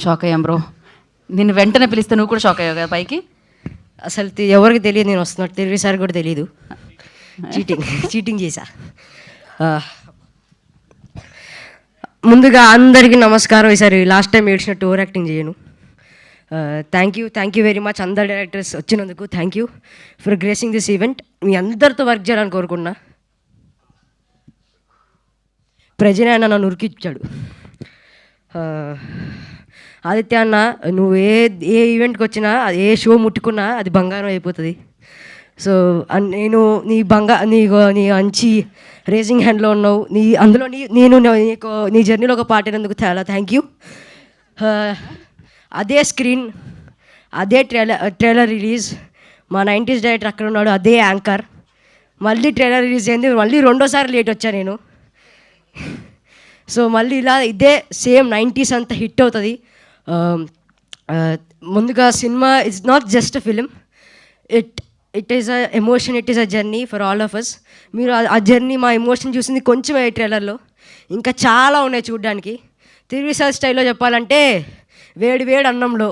Shock అయ్యాం bro. నిన్ను వెంటనే పిలిస్తే నువ్వు కూడా షాక్ అయ్యావు కదా పైకి. అసలు ఎవరికి తెలియదు నేను వస్తున్నట్టు, తెలుగు సార్ కూడా తెలియదు. చీటింగ్ చేశా. ముందుగా అందరికీ నమస్కారం. ఈసారి లాస్ట్ టైం ఏడ్చినట్టు ఓవర్ యాక్టింగ్ చేయను. థ్యాంక్ యూ వెరీ మచ్ అందరు డైరెక్టర్స్ వచ్చినందుకు. Thank you for gracing this event. మీ అందరితో వర్క్ చేయాలని కోరుకున్నా. ప్రజనే అన్న నన్ను ఉరికిచ్చాడు. ఆదిత్య అన్న, నువ్వు ఏ ఈవెంట్కి వచ్చినా, ఏ షో ముట్టుకున్నా అది బంగారం అయిపోతుంది. సో నేను నీ మంచి రేజింగ్ హ్యాండ్లో ఉన్నావు. అందులో నేను నీకు నీ జర్నీలో ఒక పార్ట్ అయినందుకు చాలా థ్యాంక్ యూ. అదే స్క్రీన్, అదే ట్రైలర్ రిలీజ్, మా 90s డైరెక్టర్ అక్కడ ఉన్నాడు, అదే యాంకర్. మళ్ళీ ట్రైలర్ రిలీజ్ అయింది, మళ్ళీ రెండోసారి లేట్ వచ్చా నేను. సో మళ్ళీ ఇలా ఇదే సేమ్ 90s అంతా హిట్ అవుతుంది. ముందుగా సినిమా it's not just a film, it is a emotion, it is a journey for all of us. మీరు ఆ జర్నీ, మా ఎమోషన్ చూసింది కొంచెం ఈ ట్రైలర్లో, ఇంకా చాలా ఉన్నాయి చూడడానికి. తిరువిసార్ స్టైల్లో చెప్పాలంటే వేడి అన్నంలో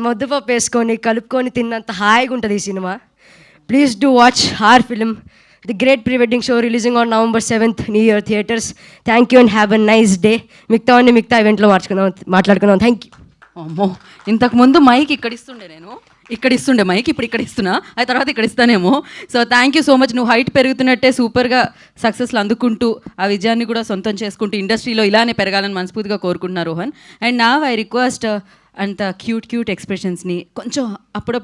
ముద్దపప్పు వేసుకొని కలుపుకొని తిన్నంత హాయిగా ఉంటుంది ఈ సినిమా. Please do watch our film, the Great Pre Wedding Show releasing on November 7th, new year theatres. Thank you and have a nice day. మిగతా ఈవెంట్లో మాట్లాడుకున్నాం. Thank you. అమ్మో, ఇంతకుముందు మైక్ ఇక్కడ ఇస్తుండే మైక్, ఇప్పుడు ఇక్కడ ఇస్తున్నా, ఆ తర్వాత ఇక్కడ ఇస్తానేమో. So thank you so much. నువ్వు హైట్ పెరుగుతున్నట్టే సూపర్గా సక్సెస్లు అందుకుంటూ ఆ విజయాన్ని కూడా సొంతం చేసుకుంటూ ఇండస్ట్రీలో ఇలానే పెరగాలని మనస్ఫూర్తిగా కోరుకుంటున్నా రోహన్. అండ్ నా ఐ రిక్వెస్ట్ అంత క్యూట్ ఎక్స్ప్రెషన్స్ని కొంచెం అప్పుడప్పుడు